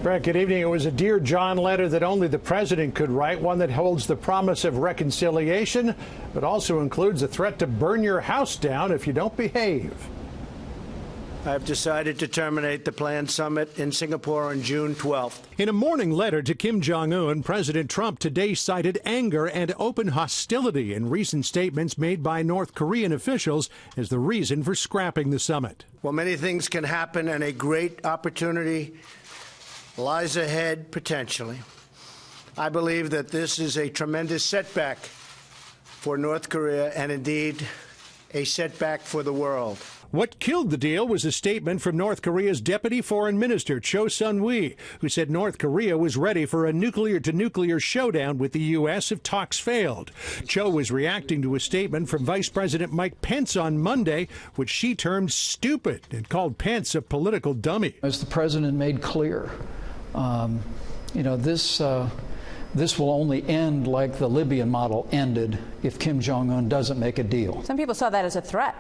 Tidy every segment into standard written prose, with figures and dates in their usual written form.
Brett, good evening. It was a Dear John letter that only the president could write, one that holds the promise of reconciliation, but also includes a threat to burn your house down if you don't behave. I've decided to terminate the planned summit in Singapore on June 12th. In a morning letter to Kim Jong Un, President Trump today cited anger and open hostility in recent statements made by North Korean officials as the reason for scrapping the summit. Well, many things can happen, and a great opportunity lies ahead potentially. I believe that this is a tremendous setback for North Korea and indeed a setback for the world. What killed the deal was a statement from North Korea's Deputy Foreign Minister Cho Sun-hui, who said North Korea was ready for a nuclear-to-nuclear showdown with the U.S. if talks failed. Cho was reacting to a statement from Vice President Mike Pence on Monday, which she termed stupid and called Pence a political dummy. As the president made clear, this will only end like the Libyan model ended if Kim Jong Un doesn't make a deal. Some people saw that as a threat.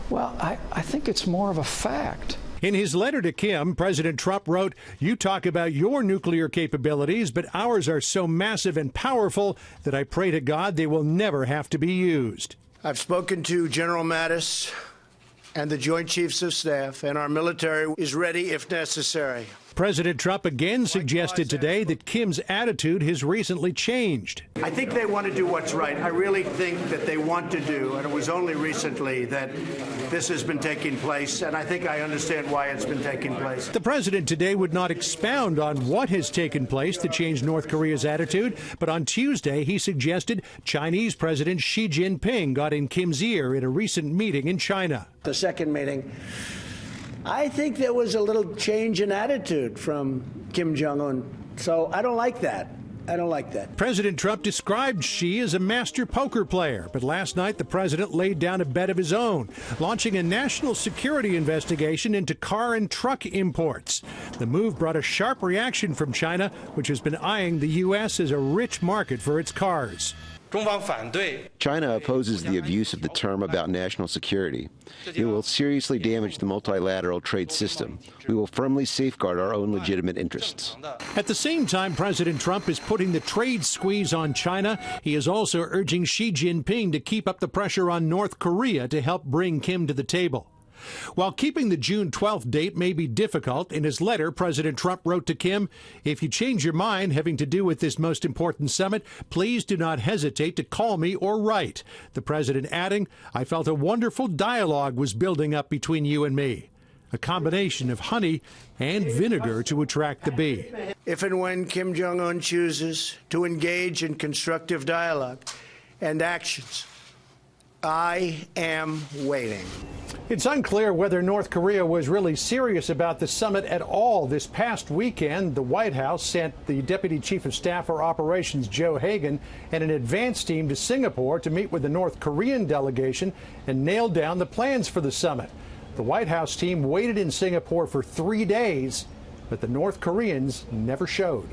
Well, I think it's more of a fact. In his letter to Kim, President Trump wrote, "You talk about your nuclear capabilities, but ours are so massive and powerful that I pray to God they will never have to be used." I've spoken to General Mattis and the Joint Chiefs of Staff, and our military is ready if necessary. President Trump again suggested today that Kim's attitude has recently changed. I think they want to do what's right. I really think that they want to do, and it was only recently that this has been taking place, and I think I understand why it's been taking place. The president today would not expound on what has taken place to change North Korea's attitude, but on Tuesday he suggested Chinese President Xi Jinping got in Kim's ear in a recent meeting in China. The second meeting, I think there was a little change in attitude from Kim Jong Un, so I don't like that. I don't like that. President Trump described Xi as a master poker player, but last night the president laid down a bet of his own, launching a national security investigation into car and truck imports. The move brought a sharp reaction from China, which has been eyeing the U.S. as a rich market for its cars. China opposes the abuse of the term about national security. It will seriously damage the multilateral trade system. We will firmly safeguard our own legitimate interests. At the same time President Trump is putting the trade squeeze on China, he is also urging Xi Jinping to keep up the pressure on North Korea to help bring Kim to the table. While keeping the June 12th date may be difficult, in his letter, President Trump wrote to Kim, "If you change your mind having to do with this most important summit, please do not hesitate to call me or write." The president adding, "I felt a wonderful dialogue was building up between you and me." A combination of honey and vinegar to attract the bee. If and when Kim Jong Un chooses to engage in constructive dialogue and actions, I am waiting. It's unclear whether North Korea was really serious about the summit at all. This past weekend, the White House sent the Deputy Chief of Staff for Operations, Joe Hagan, and an advance team to Singapore to meet with the North Korean delegation and nail down the plans for the summit. The White House team waited in Singapore for 3 days, but the North Koreans never showed.